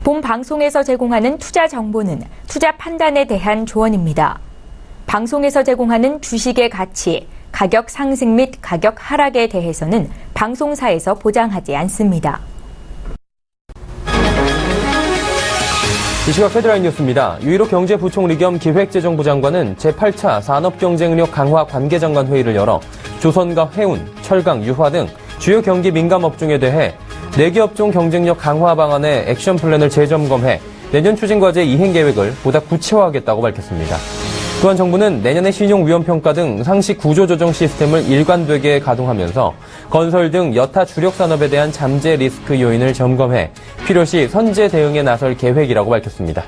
본 방송에서 제공하는 투자 정보는 투자 판단에 대한 조언입니다. 방송에서 제공하는 주식의 가치, 가격 상승 및 가격 하락에 대해서는 방송사에서 보장하지 않습니다. 이 시각 헤드라인 뉴스입니다. 유일호 경제부총리 겸 기획재정부 장관은 제8차 산업경쟁력 강화 관계장관 회의를 열어 조선과 해운, 철강, 유화 등 주요 경기 민감 업종에 대해 4개 업종 경쟁력 강화 방안의 액션 플랜을 재점검해 내년 추진과제 이행 계획을 보다 구체화하겠다고 밝혔습니다. 또한 정부는 내년에 신용위험평가 등 상시 구조조정 시스템을 일관되게 가동하면서 건설 등 여타 주력 산업에 대한 잠재 리스크 요인을 점검해 필요시 선제 대응에 나설 계획이라고 밝혔습니다.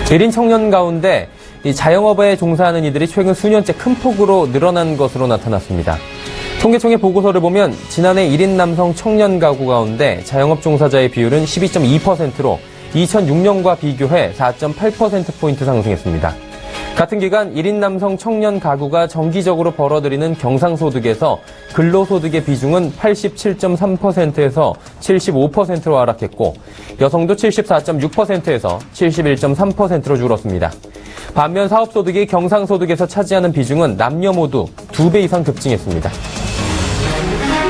1인 청년 가운데 자영업에 종사하는 이들이 최근 수년째 큰 폭으로 늘어난 것으로 나타났습니다. 통계청의 보고서를 보면 지난해 1인 남성 청년 가구 가운데 자영업 종사자의 비율은 12.2%로 2006년과 비교해 4.8%포인트 상승했습니다. 같은 기간 1인 남성 청년 가구가 정기적으로 벌어들이는 경상소득에서 근로소득의 비중은 87.3%에서 75%로 하락했고 여성도 74.6%에서 71.3%로 줄었습니다. 반면 사업소득이 경상소득에서 차지하는 비중은 남녀 모두 2배 이상 급증했습니다.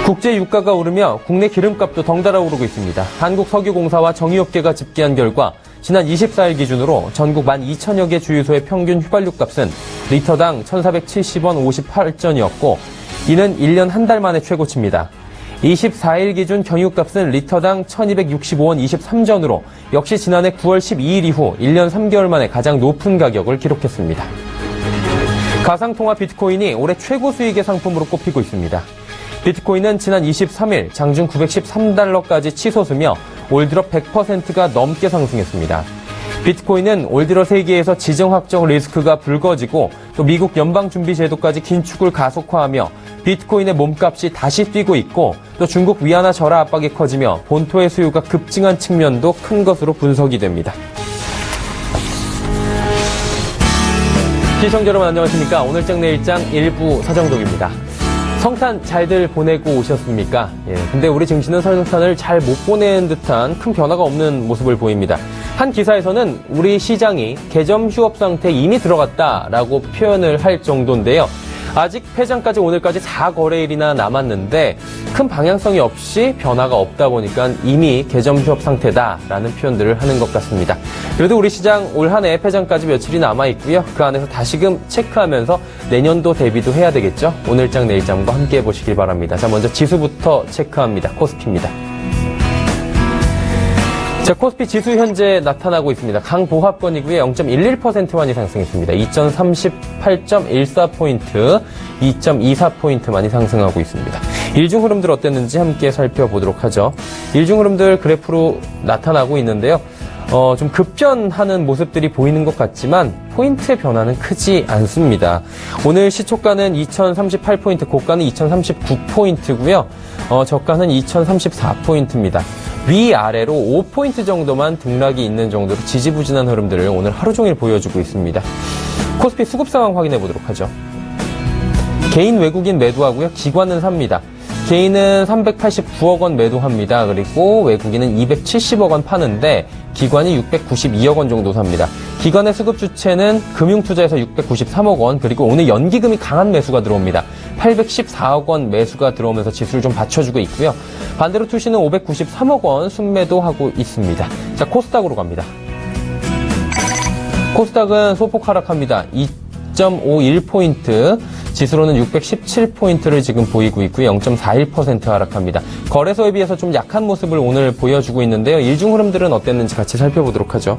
국제 유가가 오르며 국내 기름값도 덩달아 오르고 있습니다. 한국석유공사와 정유업계가 집계한 결과 지난 24일 기준으로 전국 12,000여 개 주유소의 평균 휘발유값은 리터당 1,470원 58전이었고 이는 1년 한 달 만에 최고치입니다. 24일 기준 경유값은 리터당 1,265원 23전으로 역시 지난해 9월 12일 이후 1년 3개월 만에 가장 높은 가격을 기록했습니다. 가상통화 비트코인이 올해 최고 수익의 상품으로 꼽히고 있습니다. 비트코인은 지난 23일 장중 913달러까지 치솟으며 올 들어 100%가 넘게 상승했습니다. 비트코인은 올 들어 세계에서 지정 확정 리스크가 불거지고 또 미국 연방준비제도까지 긴축을 가속화하며 비트코인의 몸값이 다시 뛰고 있고 또 중국 위안화 절하 압박이 커지며 본토의 수요가 급증한 측면도 큰 것으로 분석이 됩니다. 시청자 여러분 안녕하십니까? 오늘장 내일장 일부 사정독입니다. 성탄 잘들 보내고 오셨습니까? 근데 우리 증시는 성탄을 잘 못 보낸 듯한 큰 변화가 없는 모습을 보입니다. 한 기사에서는 우리 시장이 개점 휴업 상태에 이미 들어갔다라고 표현을 할 정도인데요. 아직 폐장까지 오늘까지 4거래일이나 남았는데 큰 방향성이 없이 변화가 없다 보니까 이미 개점 휴업 상태다라는 표현들을 하는 것 같습니다. 그래도 우리 시장 올 한 해 폐장까지 며칠이 남아있고요. 그 안에서 다시금 체크하면서 내년도 대비도 해야 되겠죠. 오늘장 내일장과 함께 해보시길 바랍니다. 자, 먼저 지수부터 체크합니다. 코스피입니다. 자, 코스피 지수 현재 나타나고 있습니다. 강보합권이고요. 0.11%만이 상승했습니다. 2038.14포인트, 2.24포인트만이 상승하고 있습니다. 일중 흐름들 어땠는지 함께 살펴보도록 하죠. 일중 흐름들 그래프로 나타나고 있는데요. 좀 급변하는 모습들이 보이는 것 같지만 포인트의 변화는 크지 않습니다. 오늘 시초가는 2038포인트, 고가는 2039포인트고요. 저가는 2034포인트입니다. 위아래로 5포인트 정도만 등락이 있는 정도로 지지부진한 흐름들을 오늘 하루 종일 보여주고 있습니다. 코스피 수급 상황 확인해 보도록 하죠. 개인 외국인 매도하고요. 기관은 삽니다. 개인은 389억 원 매도합니다. 그리고 외국인은 270억 원 파는데 기관이 692억 원 정도 삽니다. 기관의 수급 주체는 금융투자에서 693억 원, 그리고 오늘 연기금이 강한 매수가 들어옵니다. 814억 원 매수가 들어오면서 지수를 좀 받쳐주고 있고요. 반대로 투시는 593억 원 순매도하고 있습니다. 자, 코스닥으로 갑니다. 코스닥은 소폭 하락합니다. 2.51포인트, 지수로는 617포인트를 지금 보이고 있고요. 0.41% 하락합니다. 거래소에 비해서 좀 약한 모습을 오늘 보여주고 있는데요. 일중 흐름들은 어땠는지 같이 살펴보도록 하죠.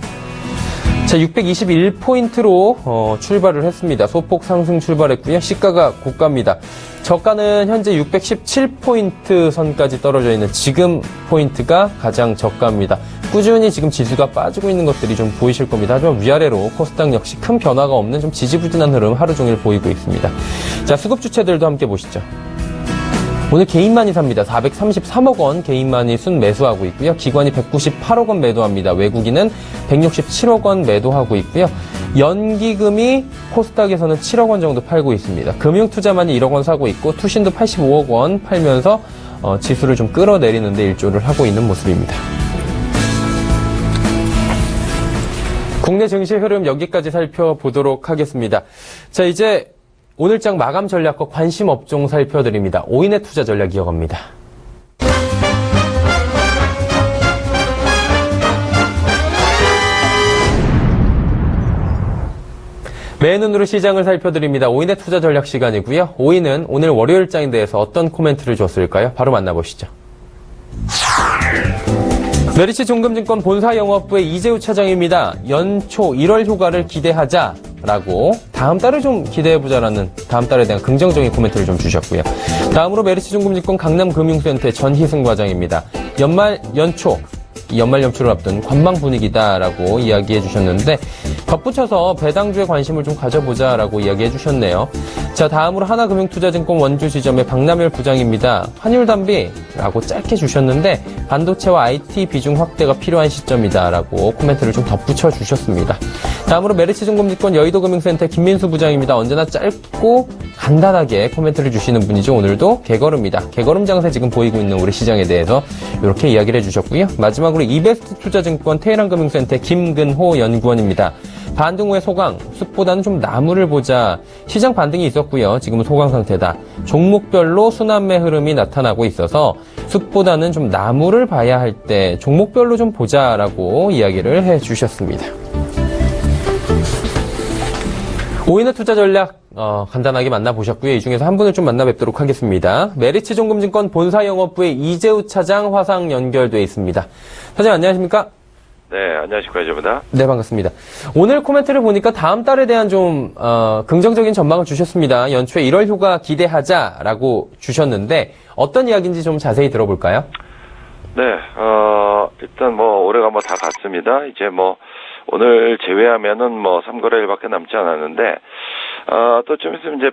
자, 621포인트로 출발을 했습니다. 소폭 상승 출발했고요. 시가가 고가입니다. 저가는 현재 617포인트 선까지 떨어져 있는 지금 포인트가 가장 저가입니다. 꾸준히 지금 지수가 빠지고 있는 것들이 좀 보이실 겁니다. 하지만 위아래로 코스닥 역시 큰 변화가 없는 좀 지지부진한 흐름 하루 종일 보이고 있습니다. 자, 수급 주체들도 함께 보시죠. 오늘 개인만이 삽니다. 433억 원 개인만이 순매수하고 있고요. 기관이 198억 원 매도합니다. 외국인은 167억 원 매도하고 있고요. 연기금이 코스닥에서는 7억 원 정도 팔고 있습니다. 금융투자만이 1억 원 사고 있고 투신도 85억 원 팔면서 지수를 좀 끌어내리는 데 일조를 하고 있는 모습입니다. 국내 증시 흐름 여기까지 살펴보도록 하겠습니다. 자, 이제 오늘장 마감 전략과 관심 업종 살펴드립니다. 오인의 투자 전략 이어갑니다. 맨눈으로 시장을 살펴드립니다. 오인의 투자 전략 시간이고요. 오인은 오늘 월요일장에 대해서 어떤 코멘트를 줬을까요? 바로 만나보시죠. 메리츠 종금증권 본사영업부의 이재우 차장입니다. 연초 1월 효과를 기대하자라고 다음 달을 좀 기대해보자라는 다음 달에 대한 긍정적인 코멘트를 좀 주셨고요. 다음으로 메리츠 종금증권 강남금융센터의 전희승 과장입니다. 연말 연초를 앞둔 관망 분위기다라고 이야기해 주셨는데 덧붙여서 배당주에 관심을 좀 가져보자라고 이야기해 주셨네요. 자, 다음으로 하나금융투자증권 원주지점의 박남열 부장입니다. 환율 담비라고 짧게 주셨는데 반도체와 IT 비중 확대가 필요한 시점이다라고 코멘트를 좀 덧붙여 주셨습니다. 다음으로 메리츠증권증권 여의도금융센터 김민수 부장입니다. 언제나 짧고 간단하게 코멘트를 주시는 분이죠. 오늘도 개걸음입니다. 개걸음 장세 지금 보이고 있는 우리 시장에 대해서 이렇게 이야기를 해주셨고요. 마지막으로 이베스트 투자증권 테헤란금융센터 김근호 연구원입니다. 반등 후의 소강, 숲보다는 좀 나무를 보자. 시장 반등이 있었고요. 지금은 소강 상태다. 종목별로 순환매 흐름이 나타나고 있어서 숲보다는 좀 나무를 봐야 할 때 종목별로 좀 보자라고 이야기를 해주셨습니다. 오인의 투자 전략 간단하게 만나보셨고요. 이 중에서 한 분을 좀 만나 뵙도록 하겠습니다. 메리츠 종금증권 본사영업부의 이재우 차장 화상 연결돼 있습니다. 차장 안녕하십니까? 네, 안녕하십니까, 이재우입니다. 네, 반갑습니다. 오늘 코멘트를 보니까 다음 달에 대한 좀 긍정적인 전망을 주셨습니다. 연초에 1월 휴가 기대하자라고 주셨는데 어떤 이야기인지 좀 자세히 들어볼까요? 네, 일단 올해가 다 갔습니다. 이제 오늘 제외하면은 3거래일밖에 남지 않았는데, 또 좀 있으면 이제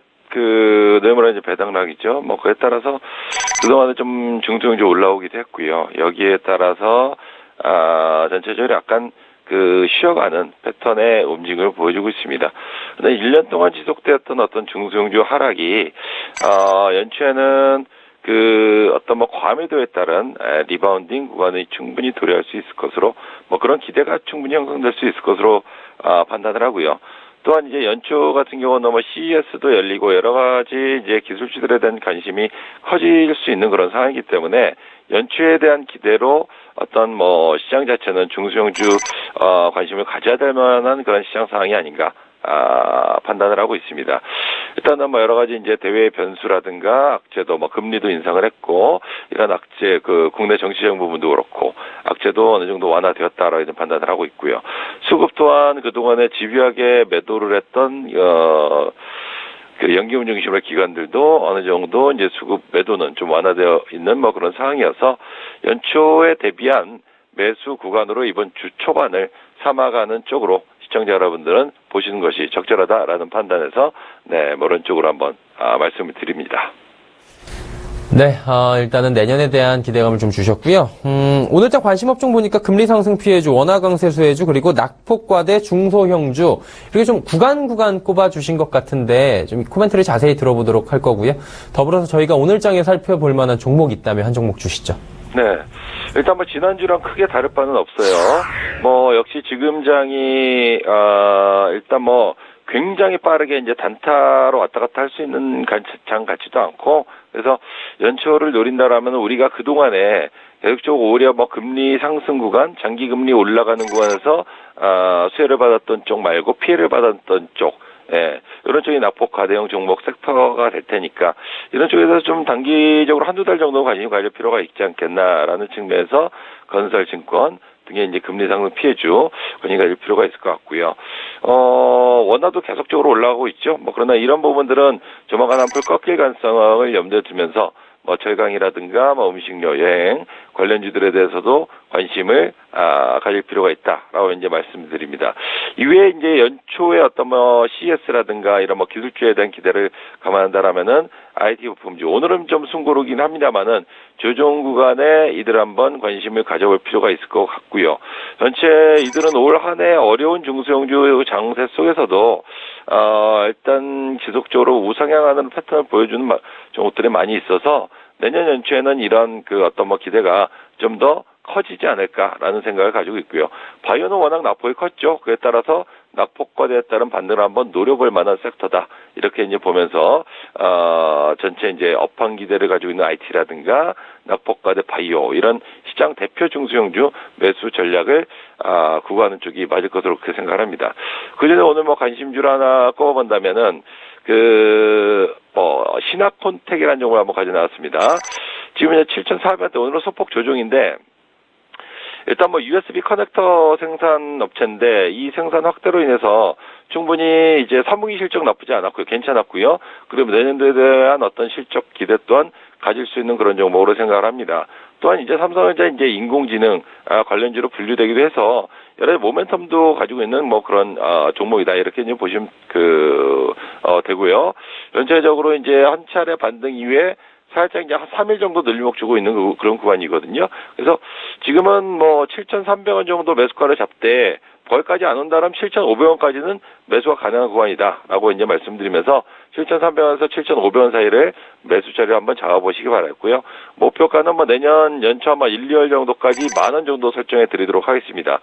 내일모레 이제 배당락이죠. 그에 따라서 그동안에 좀 중소형주 올라오기도 했고요. 여기에 따라서, 전체적으로 약간 쉬어가는 패턴의 움직임을 보여주고 있습니다. 근데 1년 동안 지속되었던 어떤 중소형주 하락이, 연초에는 과밀도에 따른 리바운딩 구간이 충분히 도래할 수 있을 것으로 그런 기대가 충분히 형성될 수 있을 것으로 판단을 하고요. 또한 이제 연초 같은 경우는 CES도 열리고 여러 가지 이제 기술주들에 대한 관심이 커질 수 있는 그런 상황이기 때문에 연초에 대한 기대로 어떤 시장 자체는 중소형주 관심을 가져야 될 만한 그런 시장 상황이 아닌가. 판단을 하고 있습니다. 일단은 여러 가지 이제 대외 변수라든가 악재도 금리도 인상을 했고 이런 악재 국내 정치적 부분도 그렇고 악재도 어느 정도 완화되었다라고 판단을 하고 있고요. 수급 또한 그동안에 집요하게 매도를 했던 연기금 중심의 기관들도 어느 정도 이제 수급 매도는 좀 완화되어 있는 그런 상황이어서 연초에 대비한 매수 구간으로 이번 주 초반을 삼아가는 쪽으로 시청자 여러분들은 보시는 것이 적절하다라는 판단에서 그런 쪽으로 한번 말씀을 드립니다. 네, 일단은 내년에 대한 기대감을 좀 주셨고요. 오늘자 관심 업종 보니까 금리 상승 피해주, 원화 강세 수혜주, 그리고 낙폭과대 중소형주 이렇게 좀 구간 꼽아주신 것 같은데 좀 코멘트를 자세히 들어보도록 할 거고요. 더불어서 저희가 오늘장에 살펴볼 만한 종목 있다면 한 종목 주시죠. 네. 일단 지난주랑 크게 다를 바는 없어요. 역시 지금 장이, 일단 굉장히 빠르게 이제 단타로 왔다 갔다 할 수 있는 장 같지도 않고, 그래서 연초를 노린다라면 우리가 그동안에 계속적으로 오히려 금리 상승 구간, 장기 금리 올라가는 구간에서, 수혜를 받았던 쪽 말고 피해를 받았던 쪽, 이런 쪽이 낙폭 과대형 종목 섹터가 될 테니까 이런 쪽에서 좀 단기적으로 한두 달 정도 관심이 가질 필요가 있지 않겠나라는 측면에서 건설증권 등의 이제 금리 상승 피해주 관심이 가질 필요가 있을 것 같고요. 원화도 계속적으로 올라가고 있죠. 그러나 이런 부분들은 조만간 한풀 꺾일 가능성을 염두에 두면서 철강이라든가 음식료, 여행 관련주들에 대해서도 관심을 가질 필요가 있다라고 이제 말씀드립니다. 이외에 이제 연초에 어떤 CES라든가 이런 기술주에 대한 기대를 감안한다라면은 IT 부품주 오늘은 좀 숨고르긴 합니다만은 조정 구간에 이들 한번 관심을 가져볼 필요가 있을 것 같고요. 전체 이들은 올 한 해 어려운 중소형주 장세 속에서도 일단 지속적으로 우상향하는 패턴을 보여주는 종목들이 많이 있어서 내년 연초에는 이런 어떤 기대가 좀 더 커지지 않을까라는 생각을 가지고 있고요. 바이오는 워낙 낙폭이 컸죠. 그에 따라서 낙폭과대에 따른 반등을 한번 노려볼 만한 섹터다. 이렇게 이제 보면서 전체 이제 업황 기대를 가지고 있는 IT라든가 낙폭과대 바이오 이런 시장 대표 중소형주 매수 전략을 구가하는 쪽이 맞을 것으로 그렇게 생각합니다. 그전에 오늘 뭐 관심주를 하나 꼽아본다면은 신학콘텍이라는 종목을 한번 가져 나왔습니다. 지금 이제 7,400원대 오늘은 소폭 조정인데 일단 뭐 USB 커넥터 생산 업체인데 이 생산 확대로 인해서 충분히 이제 3분기 실적 나쁘지 않았고요. 괜찮았고요. 그리고 내년도에 대한 어떤 실적 기대 또한 가질 수 있는 그런 종목으로 생각을 합니다. 또한 이제 삼성전자 이제 인공지능 관련주로 분류되기도 해서 여러 모멘텀도 가지고 있는 뭐 그런 종목이다. 이렇게 이제 보시면 되고요. 전체적으로 이제 한 차례 반등 이후에 살짝 이제 한 3일 정도 늘림목 주고 있는 그런 구간이거든요. 그래서 지금은 뭐 7,300원 정도 매수가를 잡되 거기까지 안 온다면 7,500원까지는 매수가 가능한 구간이다라고 이제 말씀드리면서 7,300원에서 7,500원 사이를 매수 자리를 한번 잡아보시기 바랐고요. 목표가는 뭐 내년 연초 아마 1, 2월 정도까지 10,000원 정도 설정해 드리도록 하겠습니다.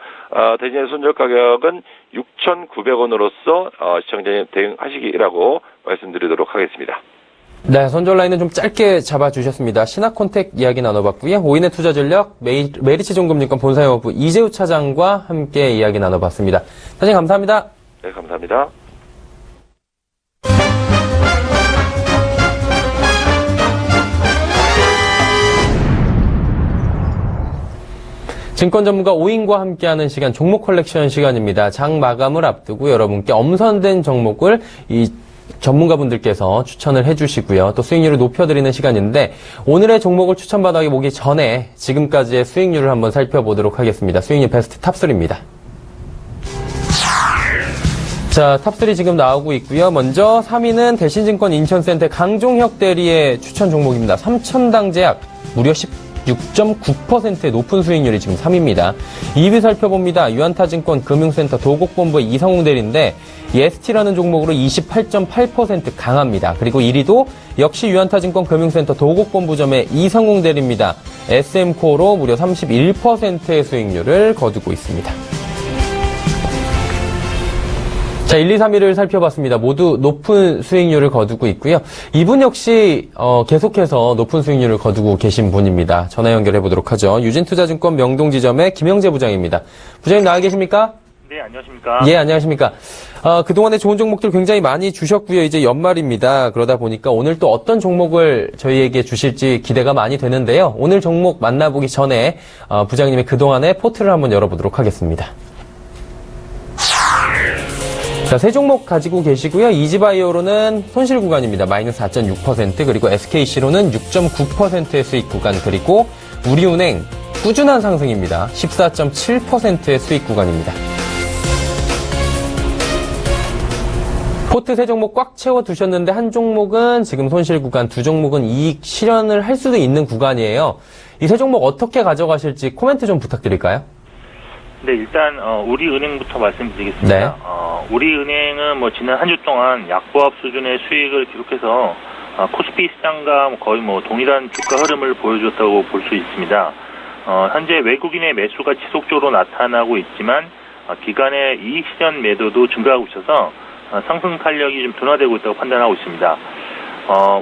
대신에 손절 가격은 6,900원으로서 시청자님 대응하시기라고 말씀드리도록 하겠습니다. 네, 선절 라인은 좀 짧게 잡아주셨습니다. 신학콘텍 이야기 나눠봤고요. 오인의 투자 전략 메리츠증권증권 본사영업부 이재우 차장과 함께 이야기 나눠봤습니다. 사장님 감사합니다. 네, 감사합니다. 증권 전문가 오인과 함께하는 시간 종목 컬렉션 시간입니다. 장 마감을 앞두고 여러분께 엄선된 종목을 전문가분들께서 추천을 해주시고요. 또 수익률을 높여드리는 시간인데 오늘의 종목을 추천받아 보기 전에 지금까지의 수익률을 한번 살펴보도록 하겠습니다. 수익률 베스트 탑3입니다. 자, 탑3 지금 나오고 있고요. 먼저 3위는 대신증권 인천센터 강종혁 대리의 추천 종목입니다. 삼천당제약 무려 16.9%의 높은 수익률이 지금 3위입니다. 2위 살펴봅니다. 유한타증권 금융센터 도곡본부의 이성웅 대리인데 EST라는 종목으로 28.8% 강합니다. 그리고 1위도 역시 유한타증권 금융센터 도곡본부점의 이성웅 대리입니다. SM코어로 무려 31%의 수익률을 거두고 있습니다. 자, 1, 2, 3위를 살펴봤습니다. 모두 높은 수익률을 거두고 있고요. 이분 역시 계속해서 높은 수익률을 거두고 계신 분입니다. 전화 연결해 보도록 하죠. 유진투자증권 명동지점의 김영재 부장입니다. 부장님 나와 계십니까? 네, 안녕하십니까? 예, 안녕하십니까? 그동안에 좋은 종목들 굉장히 많이 주셨고요. 이제 연말입니다. 그러다 보니까 오늘 또 어떤 종목을 저희에게 주실지 기대가 많이 되는데요. 오늘 종목 만나보기 전에 부장님의 그동안의 포트를 한번 열어보도록 하겠습니다. 자, 세 종목 가지고 계시고요. 이지바이오로는 손실 구간입니다. 마이너스 4.6%, 그리고 SKC로는 6.9%의 수익 구간, 그리고 우리은행 꾸준한 상승입니다. 14.7%의 수익 구간입니다. 포트 세 종목 꽉 채워 두셨는데 한 종목은 지금 손실 구간, 두 종목은 이익 실현을 할 수도 있는 구간이에요. 이 세 종목 어떻게 가져가실지 코멘트 좀 부탁드릴까요? 네, 일단 우리은행부터 말씀드리겠습니다. 네. 우리은행은 뭐 지난 한 주 동안 약보합 수준의 수익을 기록해서 코스피 시장과 거의 뭐 동일한 주가 흐름을 보여줬다고 볼 수 있습니다. 현재 외국인의 매수가 지속적으로 나타나고 있지만 기관의 이익 실현 매도도 증가하고 있어서 상승 탄력이 좀 둔화되고 있다고 판단하고 있습니다.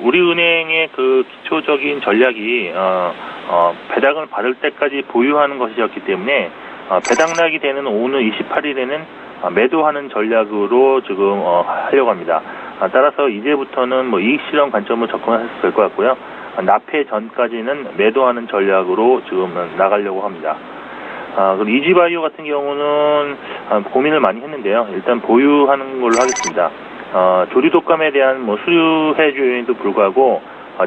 우리은행의 그 기초적인 전략이 배당을 받을 때까지 보유하는 것이었기 때문에 배당락이 되는 오는 28일에는 매도하는 전략으로 지금 하려고 합니다. 따라서 이제부터는 뭐 이익 실현 관점으로 접근하셔도 될 것 같고요. 납회 전까지는 매도하는 전략으로 지금 나가려고 합니다. 그리고 이지바이오 같은 경우는 고민을 많이 했는데요. 일단 보유하는 걸로 하겠습니다. 조류 독감에 대한 뭐 수혜주 요인에도 불구하고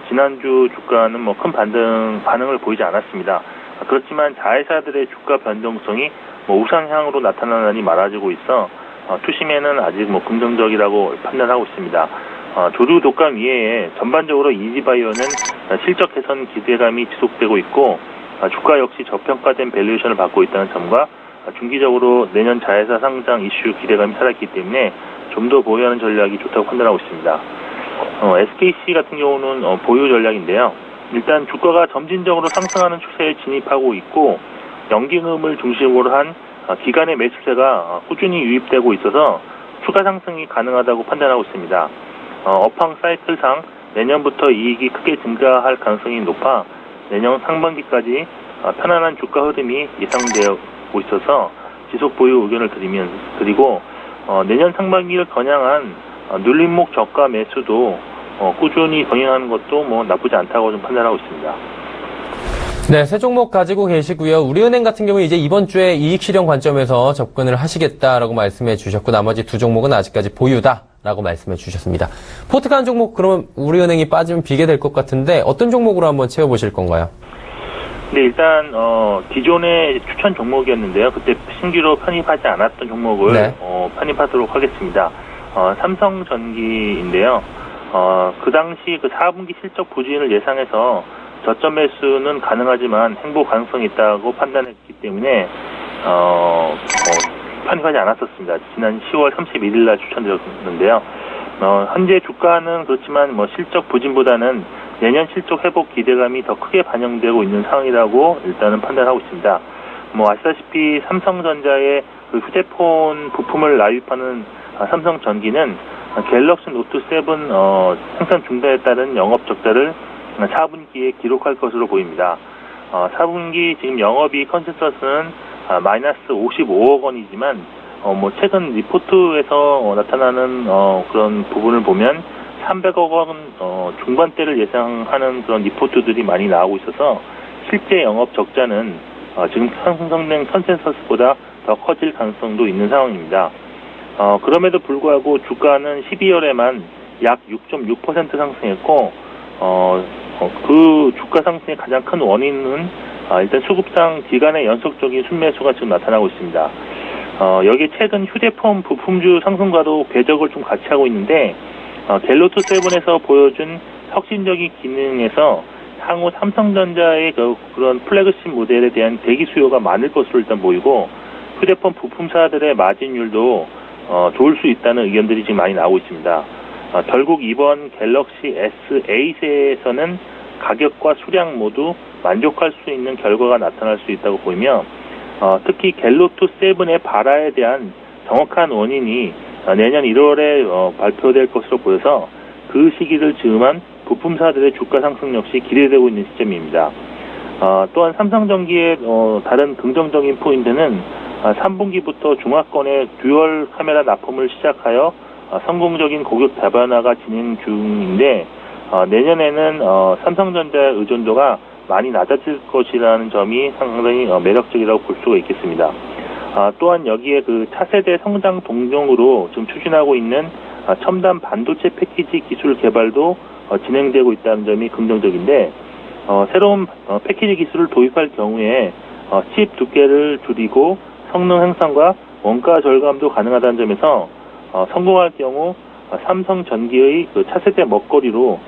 지난주 주가는 뭐 큰 반응을 보이지 않았습니다. 그렇지만 자회사들의 주가 변동성이 뭐 우상향으로 나타나는 날이 많아지고 있어 투심에는 아직 뭐 긍정적이라고 판단하고 있습니다. 조류 독감 이외에 전반적으로 이지바이오는 실적 개선 기대감이 지속되고 있고 주가 역시 저평가된 밸류에이션을 받고 있다는 점과 중기적으로 내년 자회사 상장 이슈 기대감이 살아있기 때문에 좀 더 보유하는 전략이 좋다고 판단하고 있습니다. SKC 같은 경우는 보유 전략인데요. 일단 주가가 점진적으로 상승하는 추세에 진입하고 있고 연기금을 중심으로 한 기간의 매수세가 꾸준히 유입되고 있어서 추가 상승이 가능하다고 판단하고 있습니다. 업황 사이클상 내년부터 이익이 크게 증가할 가능성이 높아 내년 상반기까지 편안한 주가 흐름이 예상되고 있어서 지속 보유 의견을 드리고 내년 상반기를 겨냥한 눌림목 저가 매수도 꾸준히 병행하는 것도 뭐 나쁘지 않다고 좀 판단하고 있습니다. 네, 세 종목 가지고 계시고요. 우리은행 같은 경우는 이제 이번 주에 이익 실현 관점에서 접근을 하시겠다라고 말씀해 주셨고 나머지 두 종목은 아직까지 보유다라고 말씀해 주셨습니다. 포트가 한 종목 그러면 우리은행이 빠지면 비게 될 것 같은데 어떤 종목으로 한번 채워보실 건가요? 네, 일단 기존의 추천 종목이었는데요. 그때 신규로 편입하지 않았던 종목을 네. 편입하도록 하겠습니다. 삼성전기인데요. 그 당시 그 4분기 실적 부진을 예상해서 저점 매수는 가능하지만 행보 가능성이 있다고 판단했기 때문에 편입하지 않았었습니다. 지난 10월 31일 날 추천드렸는데요. 현재 주가는 그렇지만 실적 부진보다는 내년 실적 회복 기대감이 더 크게 반영되고 있는 상황이라고 일단은 판단하고 있습니다. 아시다시피 삼성전자의 그 휴대폰 부품을 납입하는 삼성전기는 갤럭시 노트 7 생산 중단에 따른 영업 적자를 4분기에 기록할 것으로 보입니다. 4분기 지금 영업이익 컨센서스는 마이너스 55억 원이지만 최근 리포트에서 나타나는 그런 부분을 보면 300억 원 중반대를 예상하는 그런 리포트들이 많이 나오고 있어서 실제 영업 적자는 지금 형성된 컨센서스보다 더 커질 가능성도 있는 상황입니다. 그럼에도 불구하고 주가는 12월에만 약 6.6% 상승했고 그 주가 상승의 가장 큰 원인은 일단 수급상 기간의 연속적인 순매수가 지금 나타나고 있습니다. 여기에 최근 휴대폰 부품주 상승과도 궤적을 좀 같이 하고 있는데 갤로트 7에서 보여준 혁신적인 기능에서 향후 삼성전자의 그런 플래그십 모델에 대한 대기 수요가 많을 것으로 일단 보이고 휴대폰 부품사들의 마진율도 좋을 수 있다는 의견들이 지금 많이 나오고 있습니다. 결국 이번 갤럭시 S8에서는 가격과 수량 모두 만족할 수 있는 결과가 나타날 수 있다고 보이며 특히 갤로트 7의 발화에 대한 정확한 원인이 내년 1월에 발표될 것으로 보여서 그 시기를 즈음한 부품사들의 주가 상승 역시 기대되고 있는 시점입니다. 또한 삼성전기의 다른 긍정적인 포인트는 3분기부터 중화권의 듀얼 카메라 납품을 시작하여 성공적인 고객 다변화가 진행 중인데 내년에는 삼성전자의 의존도가 많이 낮아질 것이라는 점이 상당히 매력적이라고 볼 수가 있겠습니다. 또한 여기에 그 차세대 성장 동력으로 지금 추진하고 있는 첨단 반도체 패키지 기술 개발도 진행되고 있다는 점이 긍정적인데 새로운 패키지 기술을 도입할 경우에 칩 두께를 줄이고 성능 향상과 원가 절감도 가능하다는 점에서 성공할 경우 삼성전기의 그 차세대 먹거리로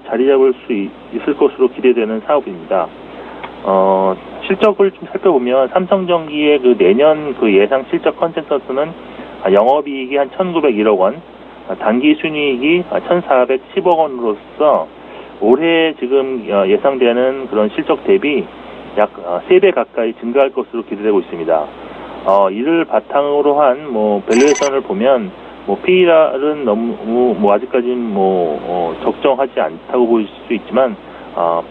자리 잡을 수 있을 것으로 기대되는 사업입니다. 실적을 좀 살펴보면 삼성전기의 그 내년 그 예상 실적 컨센서스는 영업이익이 한 1,901억 원, 단기 순이익이 1,410억 원으로서 올해 지금 예상되는 그런 실적 대비 약 3배 가까이 증가할 것으로 기대되고 있습니다. 이를 바탕으로 한 밸류에이션을 보면 PER은 너무 아직까지는 적정하지 않다고 보일 수 있지만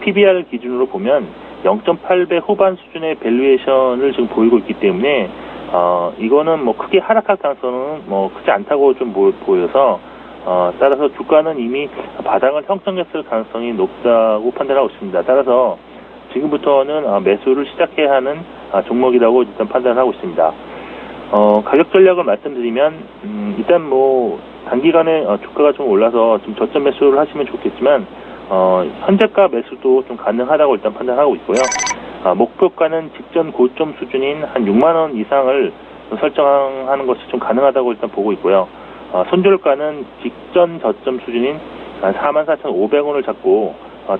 PBR 기준으로 보면 0.8배 후반 수준의 밸류에이션을 지금 보이고 있기 때문에 이거는 크게 하락할 가능성은 크지 않다고 좀 보여서 따라서 주가는 이미 바닥을 형성했을 가능성이 높다고 판단하고 있습니다. 따라서 지금부터는 매수를 시작해야 하는 종목이라고 일단 판단하고 있습니다. 가격 전략을 말씀드리면 일단 단기간에 주가가 좀 올라서 좀 저점 매수를 하시면 좋겠지만 현재가 매수도 좀 가능하다고 일단 판단하고 있고요. 목표가는 직전 고점 수준인 한 6만 원 이상을 설정하는 것이 좀 가능하다고 일단 보고 있고요. 손절가는 직전 저점 수준인 44,500원을 잡고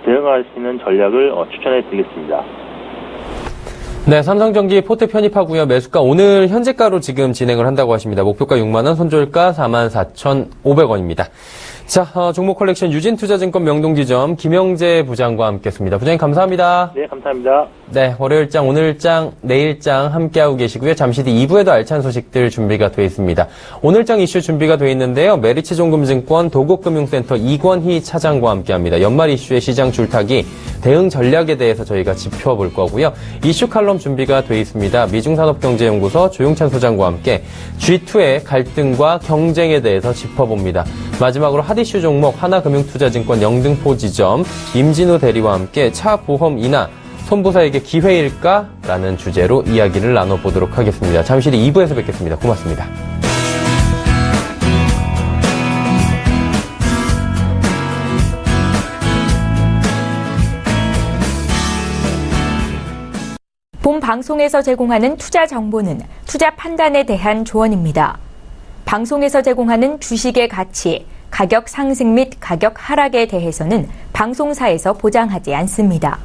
대응하시는 전략을 추천해 드리겠습니다. 네, 삼성전기 포트 편입하고요. 매수가 오늘 현재가로 지금 진행을 한다고 하십니다. 목표가 6만 원, 손절가 44,500원입니다. 자, 종목 컬렉션 유진투자증권 명동지점 김영재 부장과 함께했습니다. 부장님 감사합니다. 네, 감사합니다. 네, 월요일장, 오늘장, 내일장 함께하고 계시고요. 잠시 뒤 2부에도 알찬 소식들 준비가 되어 있습니다. 오늘장 이슈 준비가 되어 있는데요. 메리츠종금증권 도곡금융센터 이권희 차장과 함께합니다. 연말 이슈의 시장 줄타기, 대응 전략에 대해서 저희가 짚어볼 거고요. 이슈 칼럼 준비가 되어 있습니다. 미중산업경제연구소 조용찬 소장과 함께 G2의 갈등과 경쟁에 대해서 짚어봅니다. 마지막으로 핫이슈 종목 하나금융투자증권 영등포지점 임진우 대리와 함께 차 보험 인하 손보사에게 기회일까? 라는 주제로 이야기를 나눠보도록 하겠습니다. 잠시 뒤 2부에서 뵙겠습니다. 고맙습니다. 본 방송에서 제공하는 투자 정보는 투자 판단에 대한 조언입니다. 방송에서 제공하는 주식의 가치, 가격 상승 및 가격 하락에 대해서는 방송사에서 보장하지 않습니다.